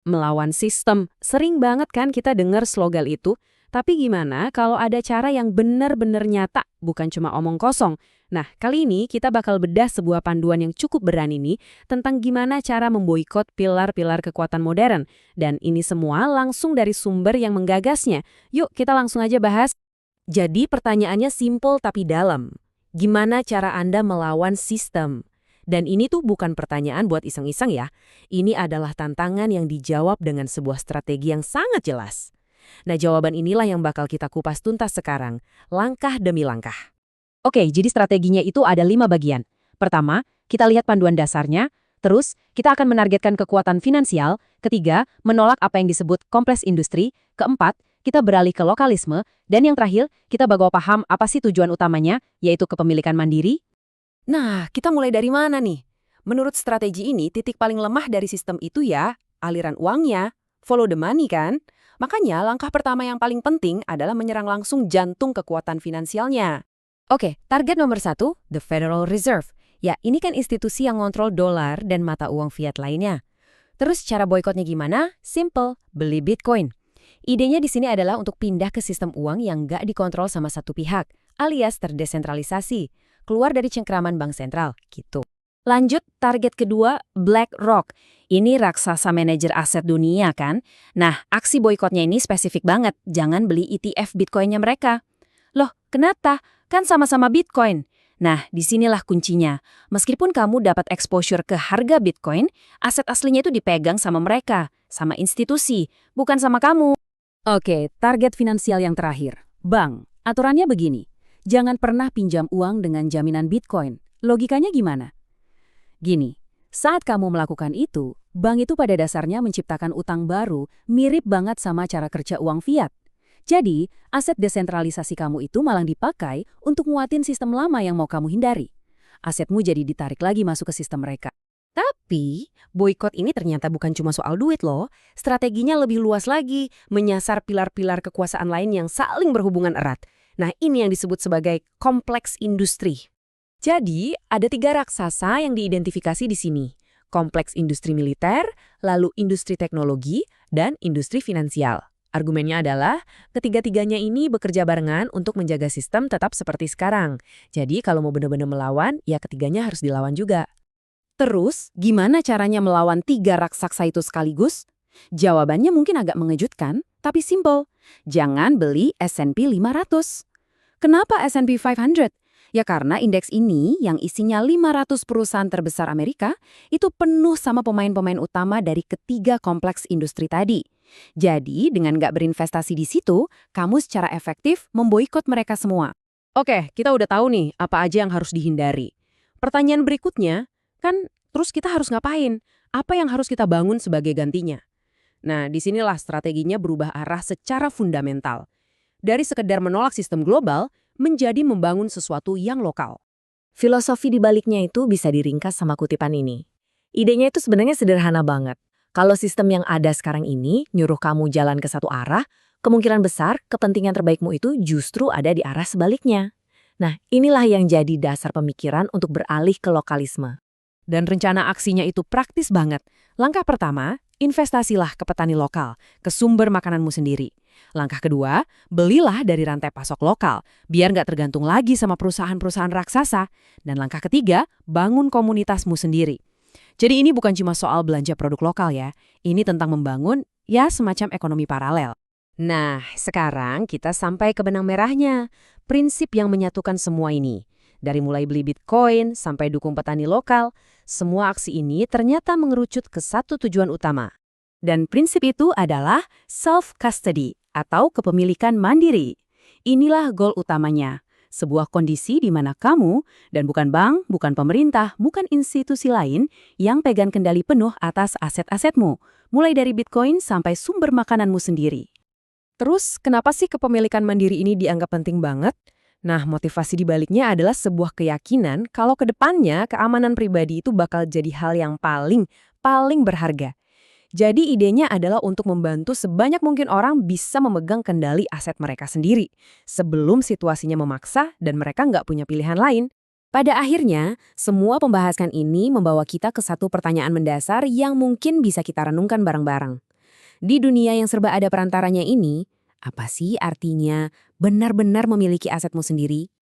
Melawan sistem. Sering banget kan kita dengar slogan itu. Tapi gimana kalau ada cara yang benar-benar nyata, bukan cuma omong kosong? Nah, kali ini kita bakal bedah sebuah panduan yang cukup berani nih tentang gimana cara memboikot pilar-pilar kekuatan modern. Dan ini semua langsung dari sumber yang menggagasnya. Yuk, kita langsung aja bahas. Jadi pertanyaannya simpel tapi dalam. Gimana cara Anda melawan sistem? Dan ini tuh bukan pertanyaan buat iseng-iseng ya. Ini adalah tantangan yang dijawab dengan sebuah strategi yang sangat jelas. Nah, jawaban inilah yang bakal kita kupas tuntas sekarang, langkah demi langkah. Oke, jadi strateginya itu ada 5 bagian. Pertama, kita lihat panduan dasarnya. Terus, kita akan menargetkan kekuatan finansial. Ketiga, menolak apa yang disebut kompleks industri. Keempat, kita beralih ke lokalisme. Dan yang terakhir, kita bawa paham apa sih tujuan utamanya, yaitu kepemilikan mandiri. Nah, kita mulai dari mana nih? Menurut strategi ini, titik paling lemah dari sistem itu ya, aliran uangnya. Follow the money kan? Makanya langkah pertama yang paling penting adalah menyerang langsung jantung kekuatan finansialnya. Oke, target nomor 1, the Federal Reserve. Ya, ini kan institusi yang ngontrol dolar dan mata uang fiat lainnya. Terus cara boikotnya gimana? Simple, beli Bitcoin. Idenya di sini adalah untuk pindah ke sistem uang yang nggak dikontrol sama satu pihak, alias terdesentralisasi, keluar dari cengkraman bank sentral, gitu. Lanjut, target kedua, BlackRock. Ini raksasa manajer aset dunia kan? Nah, aksi boikotnya ini spesifik banget. Jangan beli ETF Bitcoin-nya mereka. Loh, kenapa? Kan sama-sama Bitcoin. Nah, disinilah kuncinya. Meskipun kamu dapat exposure ke harga Bitcoin, aset aslinya itu dipegang sama mereka, sama institusi, bukan sama kamu. Oke, target finansial yang terakhir. Bank. Aturannya begini. Jangan pernah pinjam uang dengan jaminan Bitcoin. Logikanya gimana? Gini, saat kamu melakukan itu, bank itu pada dasarnya menciptakan utang baru mirip banget sama cara kerja uang fiat. Jadi, aset desentralisasi kamu itu malah dipakai untuk nguatin sistem lama yang mau kamu hindari. Asetmu jadi ditarik lagi masuk ke sistem mereka. Tapi, boikot ini ternyata bukan cuma soal duit loh. Strateginya lebih luas lagi, menyasar pilar-pilar kekuasaan lain yang saling berhubungan erat. Nah, ini yang disebut sebagai kompleks industri. Jadi, ada 3 raksasa yang diidentifikasi di sini. Kompleks industri militer, lalu industri teknologi, dan industri finansial. Argumennya adalah, ketiga-tiganya ini bekerja barengan untuk menjaga sistem tetap seperti sekarang. Jadi, kalau mau benar-benar melawan, ya ketiganya harus dilawan juga. Terus, gimana caranya melawan 3 raksasa itu sekaligus? Jawabannya mungkin agak mengejutkan, tapi simple. Jangan beli S&P 500. Kenapa S&P 500? Ya karena indeks ini yang isinya 500 perusahaan terbesar Amerika itu penuh sama pemain-pemain utama dari ketiga kompleks industri tadi. Jadi dengan nggak berinvestasi di situ, kamu secara efektif memboikot mereka semua. Oke, kita udah tahu nih apa aja yang harus dihindari. Pertanyaan berikutnya, kan terus kita harus ngapain? Apa yang harus kita bangun sebagai gantinya? Nah, disinilah strateginya berubah arah secara fundamental. Dari sekedar menolak sistem global, menjadi membangun sesuatu yang lokal. Filosofi di baliknya itu bisa diringkas sama kutipan ini. Idenya itu sebenarnya sederhana banget. Kalau sistem yang ada sekarang ini nyuruh kamu jalan ke satu arah, kemungkinan besar kepentingan terbaikmu itu justru ada di arah sebaliknya. Nah, inilah yang jadi dasar pemikiran untuk beralih ke lokalisme. Dan rencana aksinya itu praktis banget. Langkah pertama, investasilah ke petani lokal, ke sumber makananmu sendiri. Langkah kedua, belilah dari rantai pasok lokal, biar nggak tergantung lagi sama perusahaan-perusahaan raksasa. Dan langkah ketiga, bangun komunitasmu sendiri. Jadi ini bukan cuma soal belanja produk lokal ya, ini tentang membangun ya semacam ekonomi paralel. Nah, sekarang kita sampai ke benang merahnya, prinsip yang menyatukan semua ini. Dari mulai beli Bitcoin sampai dukung petani lokal, semua aksi ini ternyata mengerucut ke satu tujuan utama. Dan prinsip itu adalah self-custody atau kepemilikan mandiri. Inilah goal utamanya, sebuah kondisi di mana kamu, dan bukan bank, bukan pemerintah, bukan institusi lain, yang pegang kendali penuh atas aset-asetmu, mulai dari Bitcoin sampai sumber makananmu sendiri. Terus, kenapa sih kepemilikan mandiri ini dianggap penting banget? Nah, motivasi di baliknya adalah sebuah keyakinan kalau ke depannya keamanan pribadi itu bakal jadi hal yang paling berharga. Jadi idenya adalah untuk membantu sebanyak mungkin orang bisa memegang kendali aset mereka sendiri sebelum situasinya memaksa dan mereka nggak punya pilihan lain. Pada akhirnya, semua pembahasan ini membawa kita ke satu pertanyaan mendasar yang mungkin bisa kita renungkan bareng-bareng. Di dunia yang serba ada perantaranya ini, apa sih artinya benar-benar memiliki asetmu sendiri?